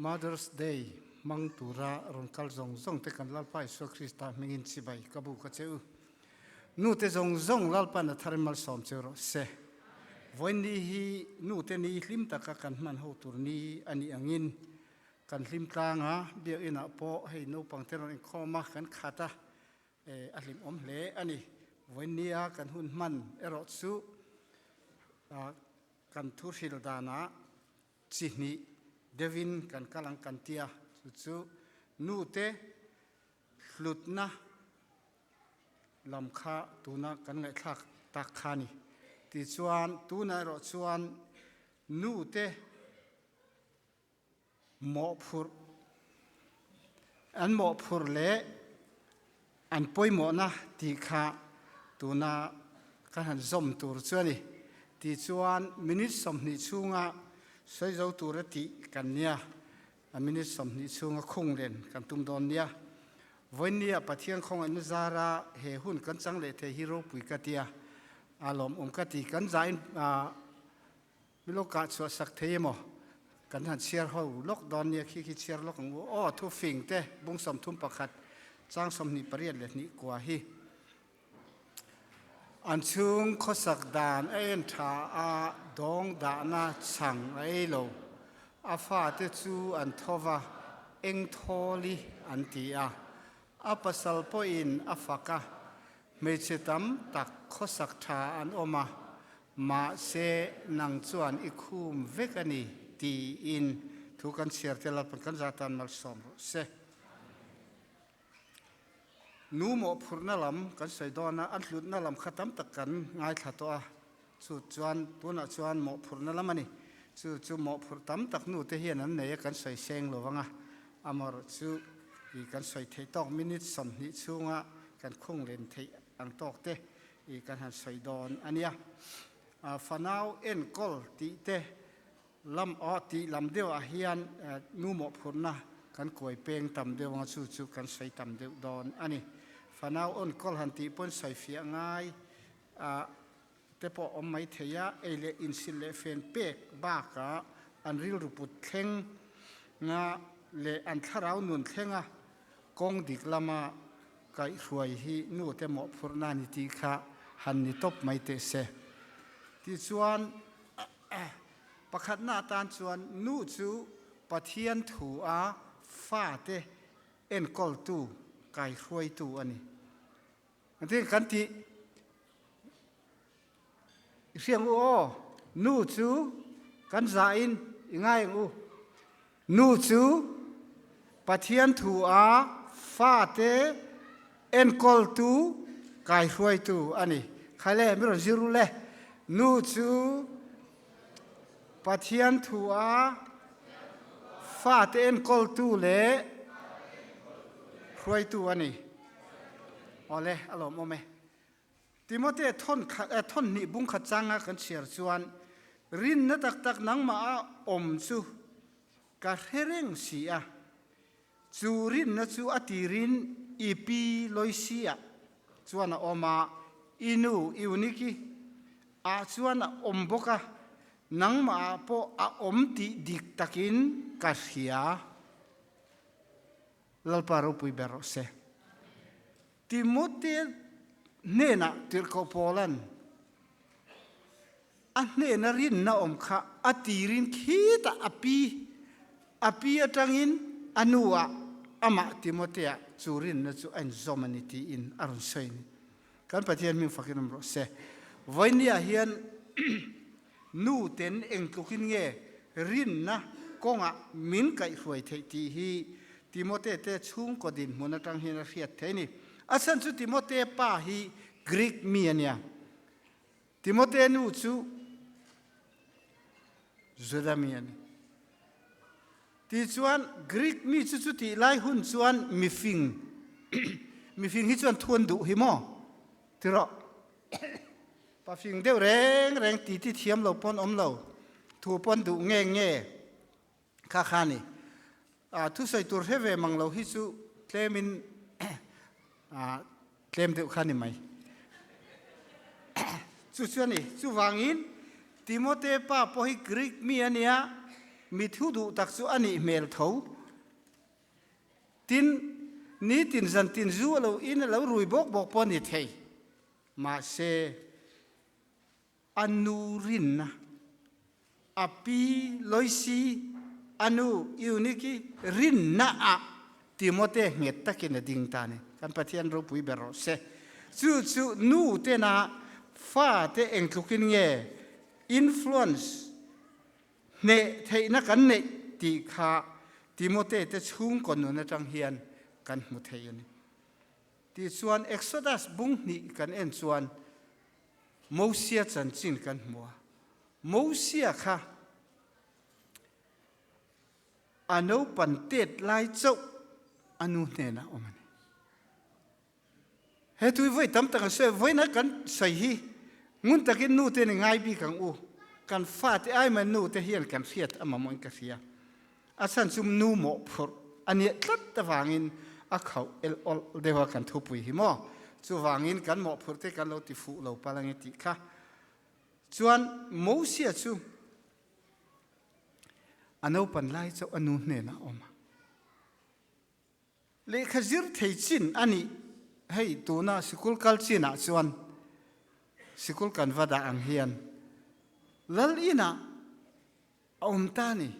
Mother's Day mang tura ron kal zong te kan lalpa Isu Krista mingin sibai kabu ka cheu nu te zong lalpa na tharimal som chero se voini hi nu te ni hlim taka kan man ho tur ni ani angin kan hlim tanga bia ina po hei no pangteron in khoma kan khata ahlim om hle ani voinia kan hun man ero chu kan thur hil dana chihni Devin kan kalang kantia chu nu te hlutna lamkha tuna kan ngai thak tak khani ti chuan tuna ro chuan nu te mo phur an mo phur le an poimo na ti kha tuna kan han zom tur chuani ti chuan minute som ni chunga soi zo turati kan nia amini somni chunga khung len kan tum don nia voinia pathian khong an zara he hun kan chang le the hero pui katia alom kati kan zain miloka chu sak theimo kan han share ho lok don nia khi share lok ngo o thu fing te bung som thum pakhat chang somni pariat le ni kwa hi an chung khosak dan en tha a dong da na chang ai lo a fa te chu an thova eng tholi an ti a pasal po in a faka me chetam tak khosak tha an oma ma se nang chuan i khum vekani ti in thu kan share tel kan zatan mal som se nu mo phurna lam kan saidona an hlutna lam khatam tak kan ngai thato a chu chuan tuna chuan mo phurna lam ani chu mo phur tam tak nu te hian an nei kan soi seng lowanga amor chu I kan soi thei tok minute som ni chunga kan khung len thei ang tok te I kan han soi don ania fanau en kol ti te lam o ti lam deu a hian nu mo phurna kan koi peng tam deu nga chu kan soi tam deu don ani fanau on kol han ti pon soi fia ngai te po om mai theya ele insil le fen pek ba ka an ril ruput thleng nga le an tharau nun thlenga kong dik lama kai hruai hi nu te mo phurna ni ti kha han ni top mai te se ti chuan pakhat na tan chuan nu chu pathian thu a fa te en kol tu kai hruai tu ani ante kan ti riang o nu chu kan za in ngai u nu chu pathian thu a fa te en kol tu kai hruai tu ani khale mi ro ziru le nu chu pathian thu a fa te en kol tu le hruai tu ani ole alom ome Timote thon ni bung khat changa kan share chuan rin na tak nang ma a om chu ka hereng si a chu rin na chu atirin ipi loisia chuan a oma inu iuniki a chuan a omboka nang ma po a om ti dik takin ka hria lalparo pui bero se Timote nena tirko polan a nena rin na om kha atirin khita api atangin anua ama timotea churin na chu an zomanity in arun sein kan pathian mi fakinam ro se voinia hian nu ten engtukin nge rin na konga min kai hruai thei ti hi timote te chung kodin munatang hin a riat theini asan chu timote pa hi Greek mi ania timote nu chu Juda mi ani ti chuan Greek mi chu ti lai hun chuan mifing hi chuan thuan du hi mo tiro pa fing deu reng ti thiam lo pon om lo thu pon du nge kha khani thu sai tur heve mang lo hi chu tlemin claim deu khani mai chu chuani chu wangin Timote pa po hi Greek mi ania มีทุดูตักจูอันนี้เมลเทาตินนี้ตินจันตินจูเราอินเรารุยบอกปนิเทมาเซอนูรินนะอปีลอยซีอนูยูนิกิรินนะอะติโมเตเงตตะกินดิ่งตาเนี่ยกันปะเทียนรูปุยเบรอเซจูนูเตนะฟ้าเตเองทุกินเงอินฟลูเอนซ์เนเทนักกันเนติขาติโมเตเตชุงคนนู้นจังเฮียนกันมุเทยนี่ที่ส่วนเอ็กโซดัสบุ้งนี่กันเอ็นส่วนโมเสียจันจินกันมัวโมเสียค่ะอนุปันเตดลายเจ้าอนุเนนะโอมันเฮ้ยทุยไว้ตั้มตั้งเสียไว้นักกันใส่ฮีงุนตะกินนู่เตนง่ายบีกังอูกันฟาดไอ้มันนู่เตเฮียนกันเสียดอามามอนกันเสียอาสันซุมนู่หมอพออันนี้ตัดตะวางินอาเขาเอลอลเดวกันทุบุยหิมอจูวางินกันหมอพอเตกันเราติฟูเราพลังติค่ะจวนโมเสียจูอนุปันไล่เจ้าอนุเนนะออกมาเลขจิรเทจินอันนี้ให้ตัวน่ะสกุลกัลจินะจวนสกุลกันวัดอังเฮียนลัลอินะอมตานี่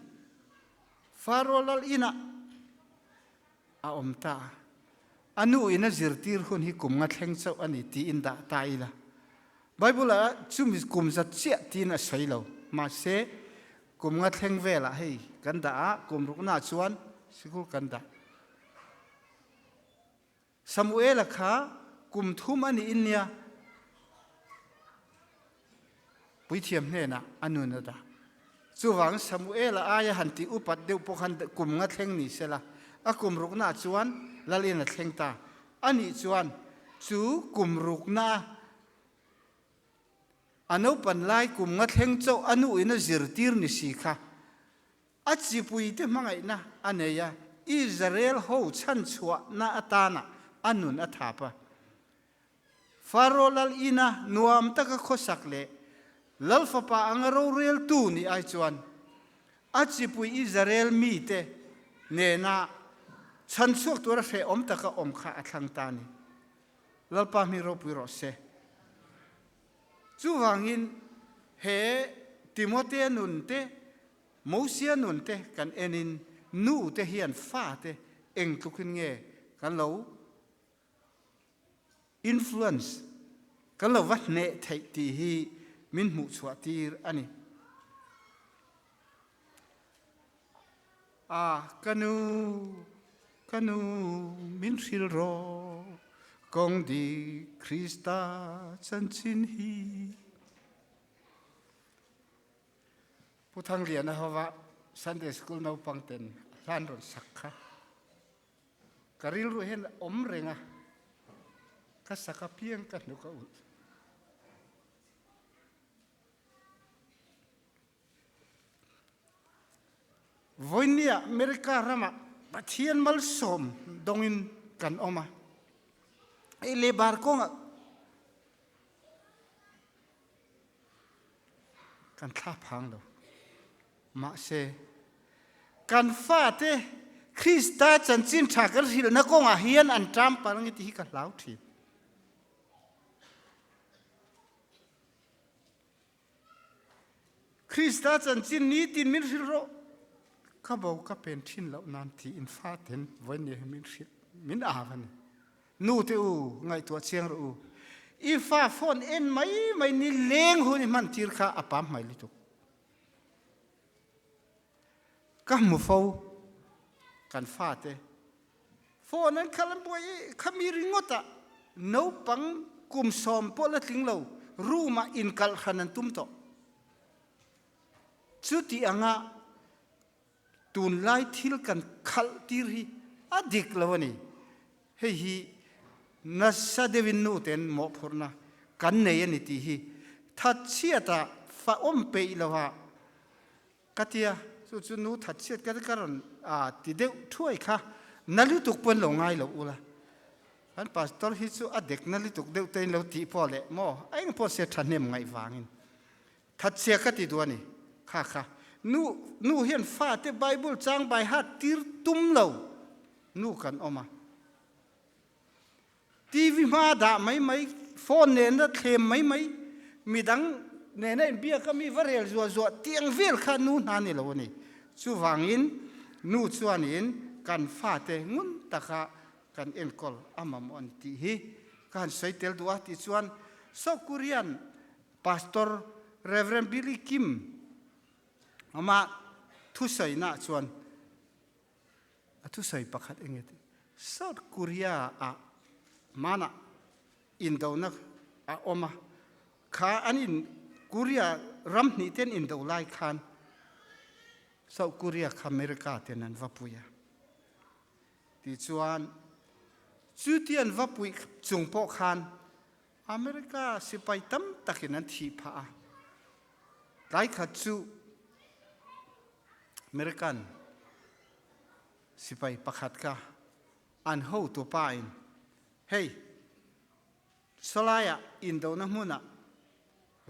ฟาโรลัลอินะอมตาอนุอินะจิรตีร์คนที่กุมงัดแห่งเจ้าอันนี้ตีอินดาตายละไบเบิลละจุมิกุมจัดเสียตีน่ะใส่เรามาเสกุมงัดแห่งเวลาให้กันดากุมรุกนาชวนสกุลกันดาซามูเอลค่ะกุมทุมอันนี้อินเนียปุยเทียมเนี่ยนะอนุนดาจูวังซามูเอลอายหันติอุปัดเดียวพวกหันกุมงัดแห่งนี้เสละอากุมรุกนาชวนละเลียนแห่งตาอันนี้ชวนจูกุมรุกนาอนุปันไลกุมงัดแห่งเจ้าอนุอินะจิรตีร์นิสิค่ะอาจิปุยเตมังไงนะอันเนียอิสราเอลเขาชันชัวนาอัตานะอันนุนอัฐาปะฟาโรลัลอินะนัวมตะกะโคสักเลลัลฟะปะอังโรเรลตูนี่ไอจวนอาจิปุยอิสราเอลมีเตเนนะชันชัวตัวระเฟอมตะกะอมขาอัทังตานีลัลปามิโรปุยโรเซจูวังอินเฮติโมเตนุนเตโมเสียนุนเตกันเอนินนูเตเฮียนฟ้าเตเอ็งทุกินเงกันเราอินฟลูเอนซ์กันเราวัดเนไทตีฮีมินมุสวาตีร์อันนี้กันนูมินฟิลโรกงดีคริสตาจันชินฮีผู้ทางเรียนนะว่าซันเดย์สคูลนาปังเต็นร้านรถสักค่ะกริลรู้เห็นอมเรงะก็สักเพียงกันนุกอุดวันนี้อเมริการามาบัดเทียนมัลสมดงอินกันออกมาไอเลบาร์กงกันท่าพังเรามาเซกันฟาเตคริสต์จันจินฉากกันสิลนักงอาเฮียนอันจำปารังที่กันลาวทีคริสต์จันจินนี้ตินมิลฟิโรข้าบอกก็เป็นทิ้นแล้วนานที่อินฟาเห็นวันนี้มิลฟิมินอาวันนู่เตอูไงตัวเชียงรูอีฟ้าฝนเอ็นไม่นี่เลี้ยงหุ่นมันทีร์ข้าอปามไม่ลิตุก็มุฟาวกันฟาเตฝนนั้นขลังบวยขมีริงตะนูปังกุมสอมพอละทิ้งเรารู้มาอินกัลขันันตุ้มโตชุดที่อ่างตุนไล่ทิลกันขัลตีรีอดีกแล้ววันนี้เฮ้ยนัสซาเดวินนูเตนหมอพรนะกันเนียนิติฮีทัดเชียตาฟ้าอมเปย์แล้วฮะกัตยาสุดนู้ทัดเชียกันกันติดเดือดช่วยค่ะนั่นลุตุกเป็นหลงไงเราอุละอันปัสตอร์ฮิสุอเด็กนั่นลุตุกเดือดเต็นเราตีพอเลยหมอไอ้พอเสียทันเนี่ยไงฟังอินทัดเชียกันติดตัวนี่ค่ะ nu hian fa te Bible chang bai hat tir tum lo nu kan oma TV ma da mai phone ne na thlem mai midang ne na bia ka mi varel zo tiang vel kha nu na ni lo ni chu wangin nu chuan in kan fa te ngun taka kan enkol amam on ti hi kan saitel duwa ti chuan South Korean pastor Reverend Billy Kim ama thu sai na chuan thu sai pakhat enget South Korea a mana indo na a oma kha anin Korea ram ni ten indo lai khan South Korea kha America ten an vapuya ti chuan chu tian vapui chung po khan America sipai tam takin an thi pha lai kha chu American sipai pakhat ka an ho to pain hey solaya indo na hmuna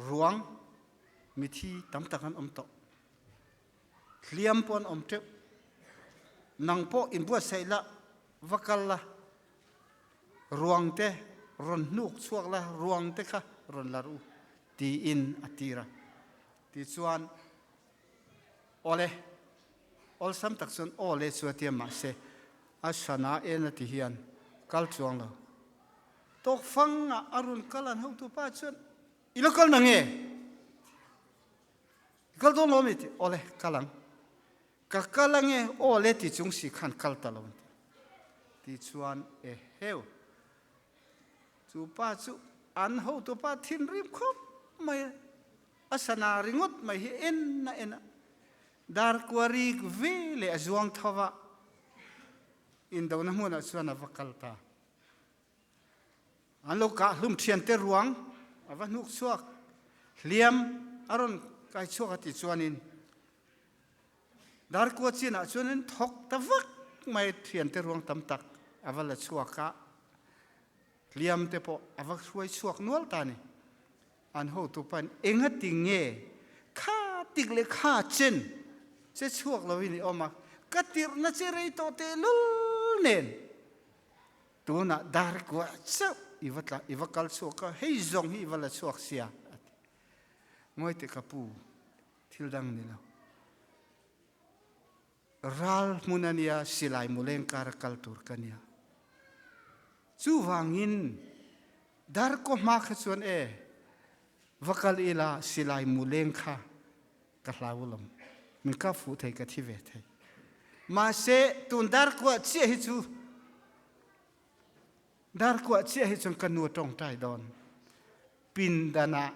ruang mithi tam takan to hliam pon te nang po in bua saila vakalla ruang te ron nuk chuak la ruang te kha ron laru ti in atira ti chuan ole ol sam tak chun ole chuatia ma se asana ena ti hian kal chuang lo tok fanga arun kalan ho tu pa chun ilokal nange kal don lomiti ole kalang ka kalange ole ti chung si khan kal talon ti chuan e heu chu pa chu an ho tu pa thin rim khop mai asana ringot mai hi en na ena dar kwari vele azuang thawa indo na hmuna chuan avakalta an lo ka hlum thian te ruang awa nuk chuak hliam aron kai chuak ati chuanin dar kwa china chuanin thok tawak mai thian te ruang tam tak avala chuaka hliam te po awa hruai chuak nual ta ni an ho tu pan enga tinge kha tikle kha chen che chuak lo ni oma katir na che rei to te lul nen tu na dar kwa chau iwakal chuaka hei zong hi wala chuak sia ngoi te kapu thildang ni lo ral munania silai muleng kar kaltur kania chu wangin dar ko ma kha chuan e wakal ila silai muleng kha ka hlawulom min ka fu thei ka thi ve thei ma se tun dar ko che hi chu dar ko che hi chung kanu tong tai don pin dana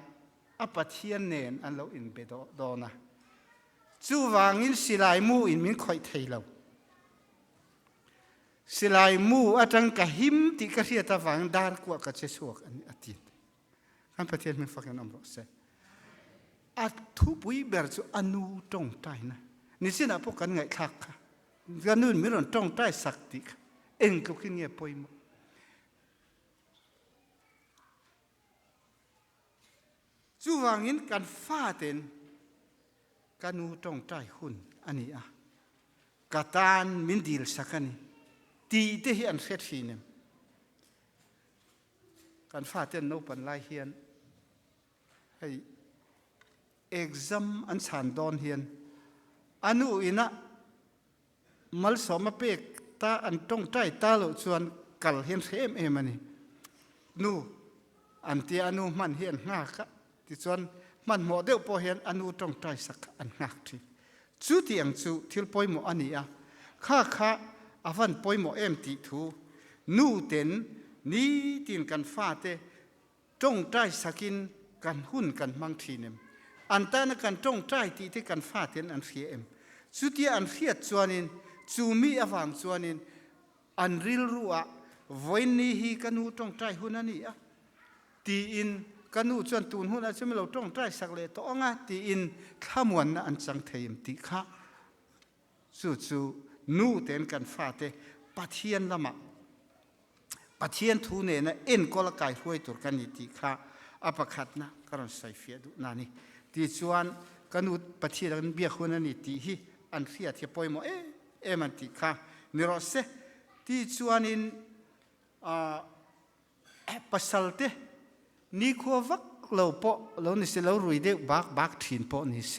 apathian nen an lo in be do dona chu wangin silai mu in min khoi thei lo silai mu atang ka him ti ka ria ta wang dar ko ka che suak an atin kan pathian min fakan amro se at thu pui ber chu anu tong tai na ni sina po kan ngai khak kha ganun mi ron tong tai sakti eng ko kin ye poimo chu wangin kan fa ten kanu tong tai hun ani a katan min dil sakani ti te hi an khet hinem kan fa ten no pan lai hian hei exam an chan don hian anu ina mal soma pek ta an tong tai ta lo chuan kal hian hem emani nu an ti anu man hian nga ka ti chuan man mo deuh po hian anu tong tai sak an ngak thi chu tiang chu thil poimo ani a kha avan poimo em ti thu nu ten ni tin kan fa te tong tai sakin kan hun kan mang thinem an ta na kan tong tai ti te kan fa ten an hria em chu ti an hriat chuanin chu mi awang chuanin an ril ruwa voin ni hi kanu tong tai hun ani a ti in kanu chuan tun hun a chumi lo tong tai sak le to anga ti in thamuan na an chang theim ti kha chu nu ten kan fa te pathian lama pathian thu ne na en kol kai huai tur kan ni ti kha apakhat na karon sai fia du na ni ti chuan กันอุดปะเทียกันเบียคนนี้ตีฮีอันเสียที่ปอยโมมันตีค่ะนี่รอเสที่ชวนินปัสสาวะนี่ขววักเราปะเรานี่เสเรารวยเด็กบักถิ่นปะนี่เส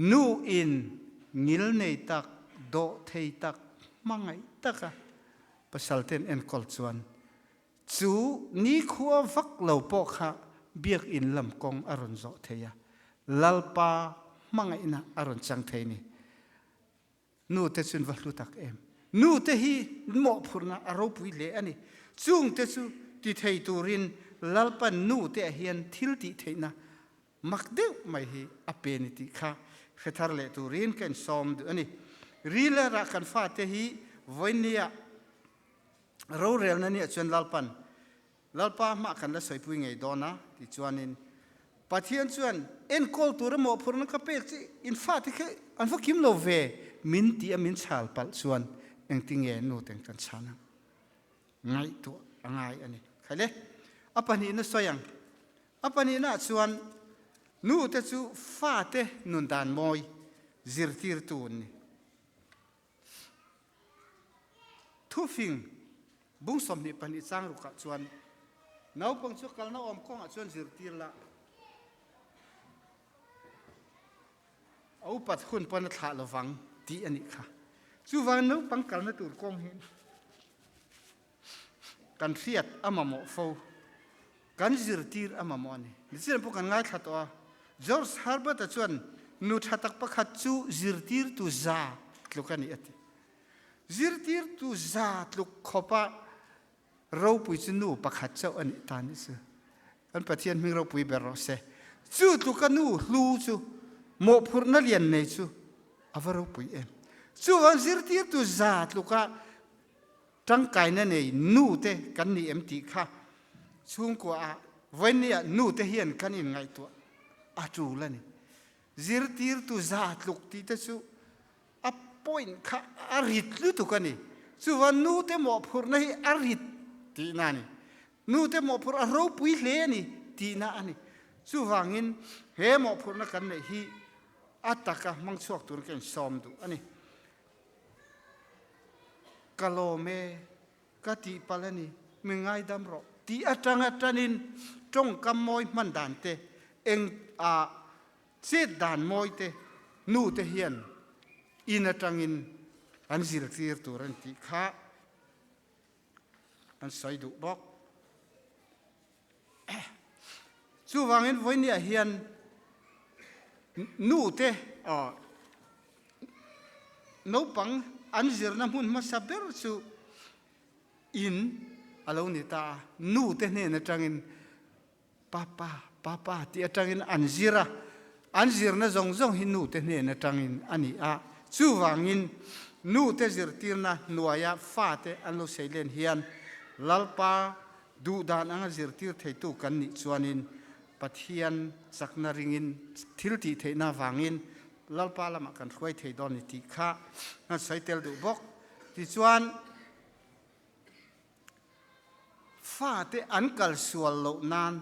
นูอินงิลในตักโดเทตักมังไงตักปัสสาวะเอ็นกอลชวนจูนี่ขววักเราปะค่ะเบียกอินลำกงอรุณโจเทียลลปามังไงนะอรุณจังเทนี่นูเตจุนวัลลุตักนูเตฮีหมอพูนะอารมณ์วิเลอันนี้จุงเตจูที่เทตูรินลลปานูเตเฮียนทิลติเทนะมักเดียวไม่ฮีอเปนิติค่ะเฟทาร์เลตูรินกันซอมดูอันนี้รีเลรักกันฟาเตฮีวันนี้เราเรียนนั่นเนี่ยจนลลปามากันแล้วใส่ปุยไงดอนะที่จวนนินปะเทียนจวนเอ็นโคลตัวหมอพูนะก็เป็นอินฟาที่คืออันฟักคิมโลเวมินตีมินชาลปัลส่วนเองติงเงินนูเต็งกันชานะไงตัวไงอันนี้ใครเล่อปันนี้น่ะสวยยังอปันนี้น่ะส่วนนูเตจูฟาเตนุนดานมอยซิร์ติร์ตูนทุฟิงบุ้งสมนิปันนี้สร้างรุกส่วนน้าปังชุกกัลน้าอมก้องส่วนซิร์ติร์ละเอาปัดคุณปนถาละฟังที่อันนี้ค่ะจู่วันนู้ปังกัลนั่ตูดกองเห็นกันเสียดอามาโมโฟกันจิรตีร์อามาโมนี่นี่สิพวกกันง่ายขัดตัวจอร์จฮาร์บัตชวนนูทัตักปักขัดจู่จิรตีร์ตุซาลูกนี่อัติจิรตีร์ตุซาลูกขบะเราปุยจนูปักขัดเจ้าอันนี้ตานี่สิอันปะเทียนมีเราปุยเบรอเซจู่ลูกนูลูจู่โมพูนนั่นเรียนในจู่อาวเราปุยจู่วันจิรตีร์ตุซาลูกจังไก่นั่นเองนูเตกันนี่ตีค่ะช่วงกว่าวันนี้นูเตเฮียนกันยังไงตัวอาจูแล้วนี่จิรตีร์ตุซาลูกที่เตจู่อัปปอยน์ค่ะอาริดลุตุกันนี่จู่วันนูเตโมพูนนี่อาริดที่นั่นนี่นูเตโมพูนอาเราปุยเล่นี่ที่นั่นนี่จู่วังอินเฮโมพูนนักกันนี่ฮีอัตตะกะมังชวกตัวกันซ้อมดูอันนี้กะโลเมกะติปะเลนี่มึงไงดำรอตีอัตรันินจงกำมอยมันด่านเตเองเสียด่านมอยเตนูเตเฮียนอินอัตรังินอันสิรตีร์ตัวรันติข้าอันใส่ดุบอกจู่วังอินวันนี้เฮียนนูเตนูปังอันจิรน้ำหุ่นมาสับเบอร์จู่อินอาลูนิตานูเตเนี่ยนะจังอินป้าที่จังอินอันจิระนะจงหินูเตเนี่ยนะจังอินอันนี้จู่วังอินนูเตจิรตีนะนัวยาฟาเตอันลูเซเลนเฮียนลัลปาดูดานอังจิรตีเทตุกันนิจวนินปะเทียนสักนาริงินทิลติเทนาวังอินลัลปาละมากันช่วยเทดอนิติข้านั่นใส่เตลดูบอกที่จวนฟ้าเตอันกัลสวลโลนาน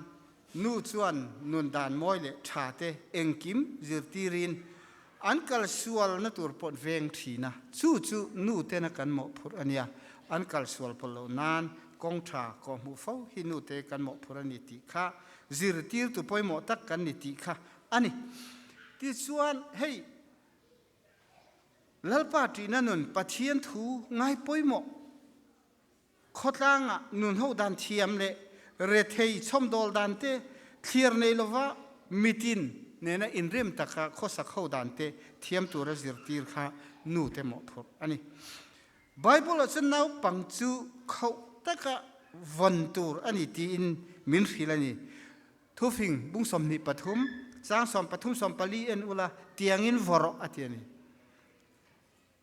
นูจวนนุนดานมอยเลชาเตเองกิมจิรตีรินอันกัลสวลนั่นตัวปนเวงทีนะจู่นูเตนักันหมอพูดอันเนี้ยอันกัลสวลพลโลนานกองชากองหูเฝ้าหินูเตกันหมอพูดนิติข้าจิรตีรตุปอยหมอตักกันนิติข้าอันนี้ที่ส่วนเฮ้ยลัลปาตีนั่นนุนปะเทียนทูง่ายป่วยหมอขดล่างนุนหูดันเทียมเลยเรทเฮยชมดอลดันเตเคลียร์ในลว่ามิตินเนี่ยนะอินเริมตะค่ะข้อสักหูดันเตเทียมตัวระจิรตีร์ค่ะนูเตหมอพออันนี้ไบเบิลจะน่าปังจูเขาตะค่ะวันตัวอันนี้ที่อินมินฟิลนี่ทุฟิงบุ้งสมนิปฐุมจางสมปฐุมสมปลีเอ็นอุลาเตียงอินวรอตินี่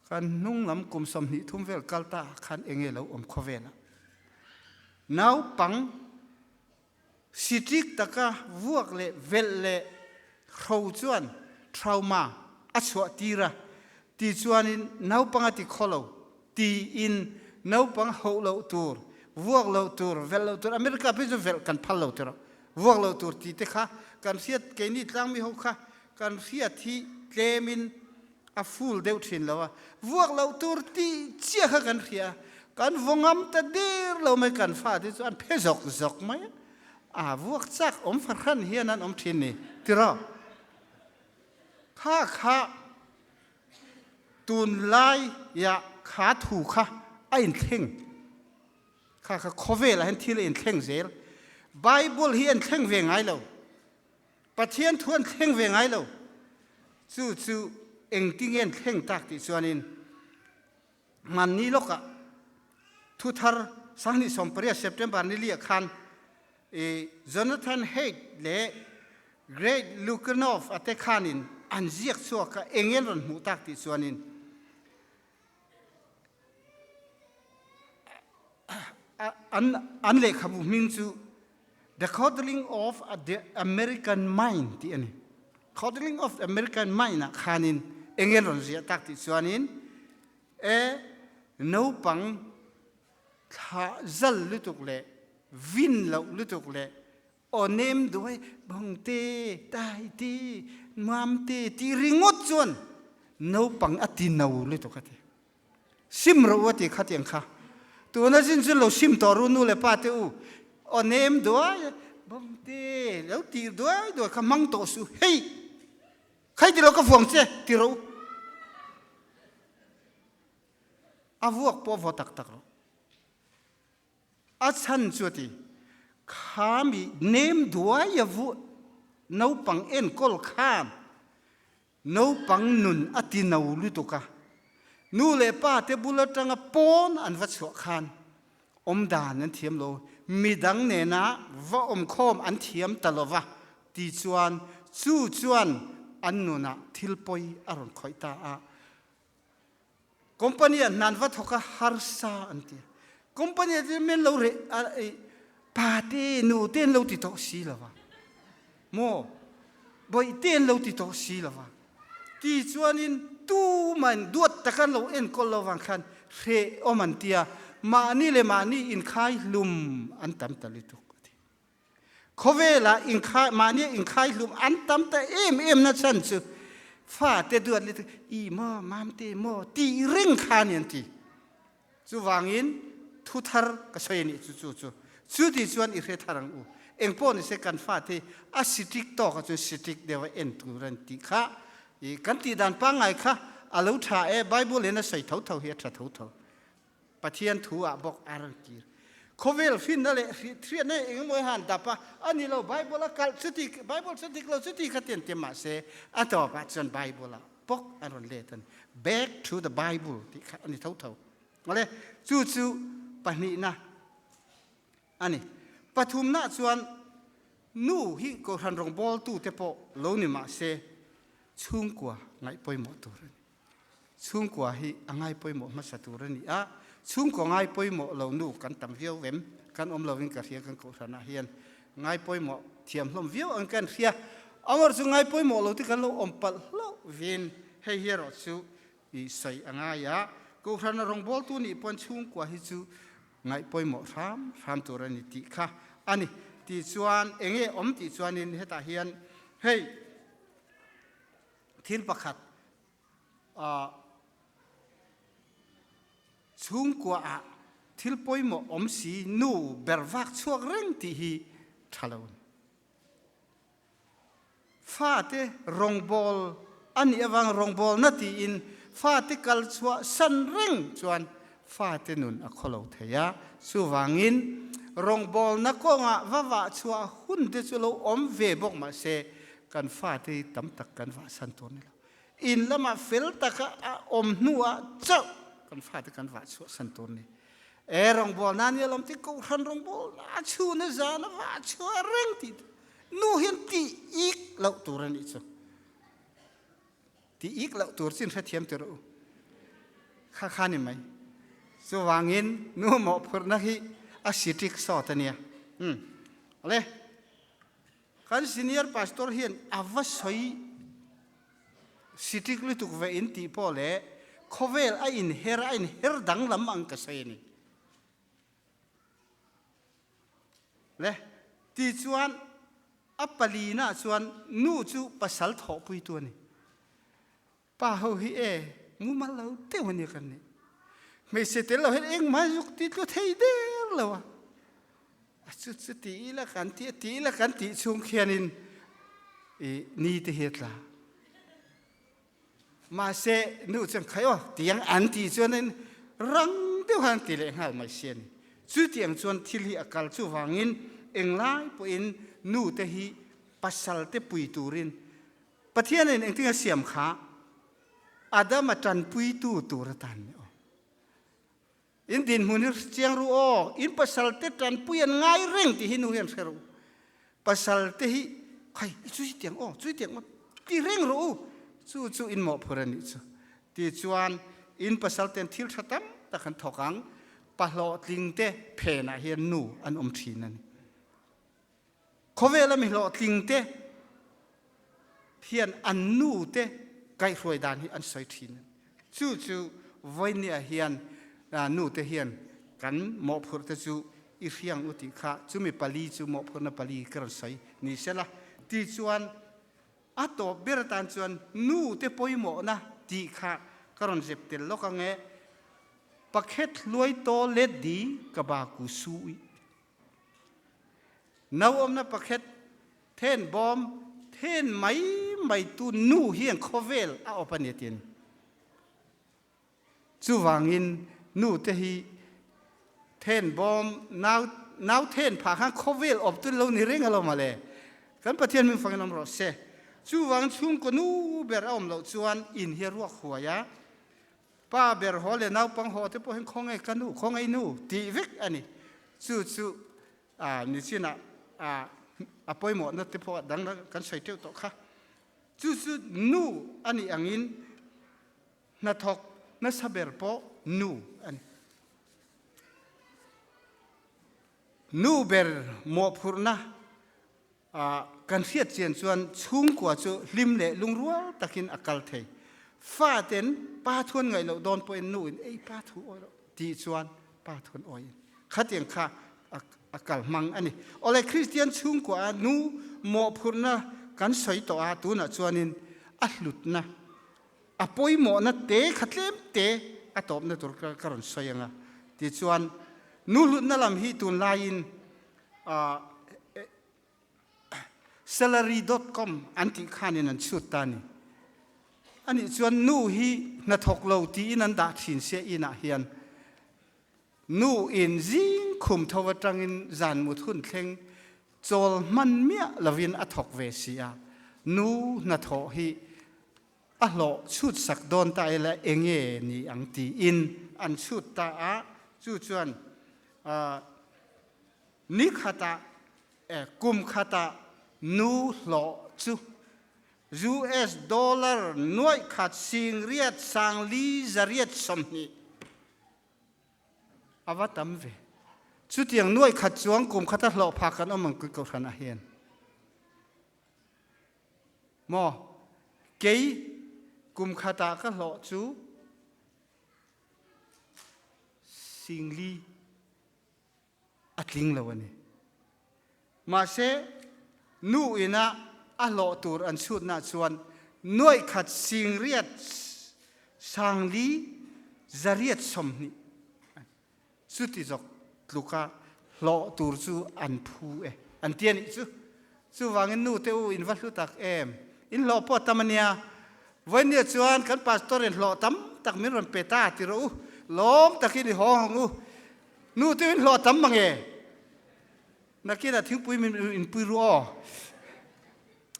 กันนุ่งลำกุมสมนิทุ่มเวลกัลตาขันเองเราอมขเวนะนาวปังสิจิกตะกะวัวเล่เวลเล่เขาจวนทรามาอัศวตีระตีจวนนาวปังติขโลตีอินนาวปังโฮโลตูร์วัวโลตูร์เวลโลตูร์อเมริกาเป็นเวลกันพัลโลตูร์วัวโลตูร์ตีเตค่ะกันเสียดเกนี่ตั้งมีหกค่ะ กันเสียที่เลมินอาฟูลเดวทินแล้วพวกเราตัวที่เชี่ยกันเสียกันวงอัมตะเดียร์เราไม่กันฟาที่ส่วนเพศจกไหมพวกซักฝรั่งเฮียนั้นทินนี่ที่เราข้าตุนไลยาขาถูกข้าไอ้เข่งข้าโคเวลเห็นที่เลยเข่งเซลไบเบิลเฮียนเข่งเวงไงเราปะเทียนทวนเข่งเวงไงเราจู่เอ็งติ้งเงินเข่งตักติส่วนนี้มันนี่ลูกอะทุทาร์สังนิสมปริยเซปเทมเบอร์นี่เลียคันจอนาธานเฮดเล่เกรดลูคานอฟอัตเตคานินอันเจียกชัวกะเอ็งเงินรันหูตักติส่วนนี้อันเล็กครับมินจู the coddling of the American mind ที่อันนี้ coddling of the American mind นะขานินเอ็งเงินรันเจียตักติส่วนนี้นูปังข้าจัลลุตุกเล่วินเราลุตุกเล่อเนมด้วยบังเตตายตีมามเตตีริงดจวนนูปังอตินาลุตุกเตซิมรู้ว่าที่ขัดยังข้าตัวนั้นจินจุลเราซิมต่อรุนูเล่ป้าเตอูอเนมด้วยบังเตแล้วตีด้วยข้ามังโตสุเฮ้ยใครที่เราก็ฟงเสียที่เราอาวัวปอวตักเราอาชันจวดีข้ามีเนมด้วยยาวุนูปังเอ็นกอลข้ามนูปังนุนอตินาลุตุกะนูเลป้าเตบุลตังปอนอันวัดสวขานดานันเทียมโลมีดังเนนะว่าคอมอันเทียมตลอดวะตีจวนจู่จวนอันนุนะทิลปอยอารมณ์คอยตาคอมพานีนั้นวัดหกฮาร์ซาอันที่คอมพานีที่มันเราเรปาเตนูเต้นเราติดต่อสีละวะโมบอยเต้นเราติดต่อสีละวะที่ชวนินตู้มันดวดตะกันเราเอ็นก็เราวังคันเรอมันเตียมานี่เลยมานี่อินคายลุมอันตำตะลิตุกเขาเวลาอินคายมานี่อินคายลุมอันตำตะเอ็มนั่นฉันสุฟ้าเตดวดเลยอีมอมามเตมอตีริงคานียนตีจู่วางอินทุทาร์ก็ใช่นี่จู่ที่ชวนอิเรทารังอูเอ็งป้อนเสกันฟ้าเตอาสิติกต่อก็จะสิติกเดี๋ยวเอ็นตุรันติค่ะอีกันตีดันปังไงค่ะอาลูชาไบเบิลเห็นใส่เท่าเฮียเท่าปะเทียนถูอ่ะบอกอารังกีเขาเวลฟินนั่นแหละเทียนนี่เองมวยหันดับปะอันนี้เราไบเบิลละกัลสติไบเบิลสติเราสติขัดเตียนเตมาเสอันต่อไปจนไบเบิลละบอกอารันเลตัน back to the Bible ที่อันนี้เท่ามาเลยจู่ปะนี่นะอันนี้ปฐุมน่ะส่วนนู่ฮิโกรันรองบอลตู้เตปโลนิมาเสชุ่มกว่าไงปอยหมดตัวนี้ชุ่มกว่าฮิไงปอยหมดมาสัตัวนี้ชุ่มกว่าไงปอยหมดเรานู่กันตั้มวิวเวมกันเราวิ่งกระเทียกันโกรันอาเฮียนไงปอยหมดเทียมลมวิวอันกันเทียเอามาสู่ไงปอยหมดเราที่กันเราปัลเราวินให้เฮียรอสู่อีใส่ไงโกรันรองบอลตู้นี้ปนชุ่มกว่าฮิจูไงปอยหมดรำตัวนี้ติค่ะอันนี้ที่ชวนเองที่ชวนนี่เหตุเฮียนเฮ้ยทิลประคัดชุ่มกว่าทิลปอยหมอสีนูเบรวักช่วงเร่งที่ฮีทะเลวนฟาเตรองบอลอันนี้วังรองบอลนั่นที่อินฟาเตกัลชัวสันเร่งชวนฟาเตนุนอโคโลเทียสุวังอินรองบอลนักก็งะว่าชัวหุ่นเดชโลเวบอกมาเสกันฟาที่ตั้มตักกันว่าสันตัวนี่ละอินละมาฟิลตักนัวเจ้ากันฟาที่กันว่าชัวสันตัวนี่รองบอลนั่นยังลำที่กูรันรองบอลชัวเนี่ยจานว่าชัวเร่งติดนู่เห็นตีอีกเหล่าตัวนี้จ้ะตีอีกเหล่าตัวสิ้นเทียมตัวรู้ข้านี่ไหมสว่างอินนู่หมอพรนักฮีอาสิติกสอดเนี่ยอะไรกันซีเนียร์พาสตอร์เฮียนอาวสอยสิติกลุตุกเวอินตีพอเล่เขาเวลไออินเฮร์ดังลำอังกษนี่เล่ที่ชวน อัปปลีน่าส่วนนู่จูปัสสัลทอปุยตัวนี่ป้าเฮาฮิเอมูมาเราเต้วันนี้กันนี่ไม่เสร็จเราเห็นเองมายุกติดก็เทเดลแล้วอ่ะสุดตีละกันตีละกันตีช่วงเขียนินนี่ที่เหตุละมาเสนู่จังใครวะตียงอันตีส่วนนั้นรังเดียวกันตีเลยหาไม่เสียนสุดที่ยังส่วนที่ลีอากาศจู่ฟังอินเองไล่ปอินนู่เตฮีปัสสัลเตปุยตูรินประเทศนั้นเองที่เสียมขาอาดามาจันปุยตูตูระตันอินดินมุนิเจียงรู้อินปัสสัลเตจันปุยง่ายเร่งที่หินูเห็นเสรู้ปัสสัลเตฮีใครช่วยเตียงช่วยเตียงมาที่เร่งรู้จู่อินหมอพรณิจูที่จวนอินปัสสัลเตนทิลชัตัมตะขันทอกังปะโลติงเตเพน่าเฮียนนูอันทีนั่นเขาเวลามีโลติงเตเฮียนอันนูเตไกรวยดานที่อันสวยทีนั่นจู่วันนี้เฮียนนูเตเฮียนกันหมอพรเตจู่อีเรียงอุติขาจู่มีปาลีจู่หมอพรนปาลีกระสวยนี่เสละที่จวนอัตโตเบรตันจวนนูเตปอยหมอนะที่ขากระนเจ็บเตลโลกังเงปักเฮ็ดลอยโตเล็ดดีกับบากุสุยน้าวนะปักเฮ็ดเทนบอมเทนไม่ตูนูเฮียงโคเวลอาอปันเนตินจูวางอินนูเตฮีเทนบอมนาวเทนผาข้างโคเวลอบตุนเรานี่เร่งเรามาเลยกันประเทศมึงฟังน้ำรอเสจู่วางชุ่มก็นูเบรอมเราจวนอินเฮียรัวหัวยาป้าเบรฮอลเลยนาวปังหอที่พวกเห็นของไอ้กันนูของไอ้นูตีวิกอันนี้จู่นี่สินะปอยหมดนั่นที่พอดังนั้นกันใส่เที่ยวต่อค่ะจู่นูอันนี้อังอินนัทอกนัสเบรปอนูอันนูเบรหมอพูร์นะกันเสียดเจียนส่วนชุ่มกว่าจู่ริมเล่ลุงรัวตะกินอากาศเทฟ้าเต็นป้าทวนไงเราโดนปอยนูไอ้ป้าทวนตีส่วนป้าทวนอ้อยขัดยังค่ะอากาศมังอันนี้อะไรคริสเตียนชุ่มกว่านูหมอพูร์นะกันใส่ต่อตัวน่ะส่วนนี้อัดหลุดนะปอยหมอนะเตะขัดเล่มเตะตบนะตัวกระรอนใส่ยังอ่ะตีส่วนนูหลุดนั่นลำฮีตุนไลน์salary.com อันที่ข้านี่นั่นชุดตานี่อันนี้ส่วนนู่ฮีนัทกเราตีนันดาถินเสียอินาเฮียนนู่อินจิงคุมทวจังอินจานมุทุนเข่งโจลมันเมียลวินอัทกเวเซียนู่นัทฮีอะโลชุดสักโดนตายและเองเย่นี่อังตีอินอันชุดตาจู่จวนนิขตากุมขตานูหล่อจู US ดอลลาร์หน่วยขัดสิงเรียดสังลีจะเรียดสมนีอวตารเวชุดอย่างหน่วยขัดจวงกลุ่มขัดหล่อพักกันเอามันกุศลอาเฮียนมอเกยกลุ่มขัดก็หล่อจูสิงลีอัดลิงแล้ววันนี้มาเสนูอินะอัลโลตูร์อันสุดน่าชวนหน่วยขัดสิงเรียดสังลีจะเรียดสมนีสุดที่จกลูกาโลตูร์จูอันพูอันเตียนจูวางนูเตอูอินวัลุตักอินโลปอตมันเนียวันนี้ชวนกันพาสตอร์เรนโลตัมตักมิรันเปตาติรูล้อมตักอินห้องนูเตอินโลตัมมังนักกีฬาทิ้งปุยมันอินปุยรัว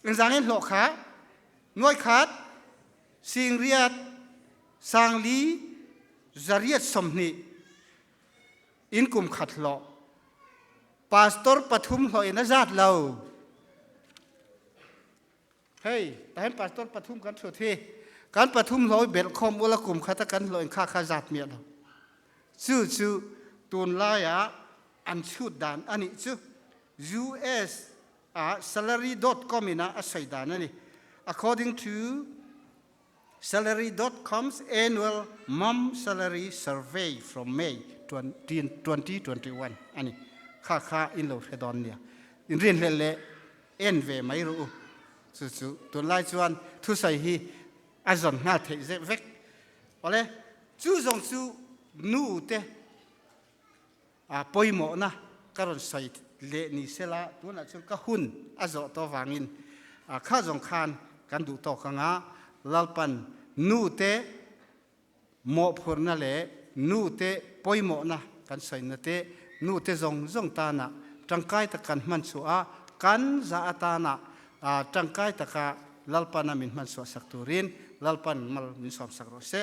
อินสังเห็นหลอกขาน้อยขาดสิงเรียดสังลีจะเรียดสมนีอินกุมขัดหลอกพาสตอร์ปฐุมหอยนัจัดเราเฮ้ยแต่เห็นพาสตอร์ปฐุมกันสุดที่การปฐุมหอยเบลคอมอุลกุมขัดกันหอยข้าข้าจัดเมียเราชื่อตุนลายะอันชุดดานอันนี้ชื่อUS salary.com นะอาศัยดานนี่ according to salary.com's annual mom salary survey from May 2021อันนี้ค่าอินโลเฮดอนเนี่ยอินเรียนเล่ เอ็นเวไม่รู้จู่ๆตัวไล่จวนทุใส่ฮีอาจอนงาเทเจเวกอะไรจู่จงจู่นู่เตปอยหมอนะการใส่เลนิเซลาตัวนั้นจึงก็หุ่นอาจจะตัววางินข้าจงคานกันดูต่อขังลลปันนู่เตหมอพูนนั่นแหละนู่เตปอยหมอนะกันใส่นั่นเตนู่เตจงตานะจังไกตะกันมันชัวกันจะตานะจังไกตะกะลลปันมินมันชัวสักตุรินลลปันมัลมินสอมสักโรเซ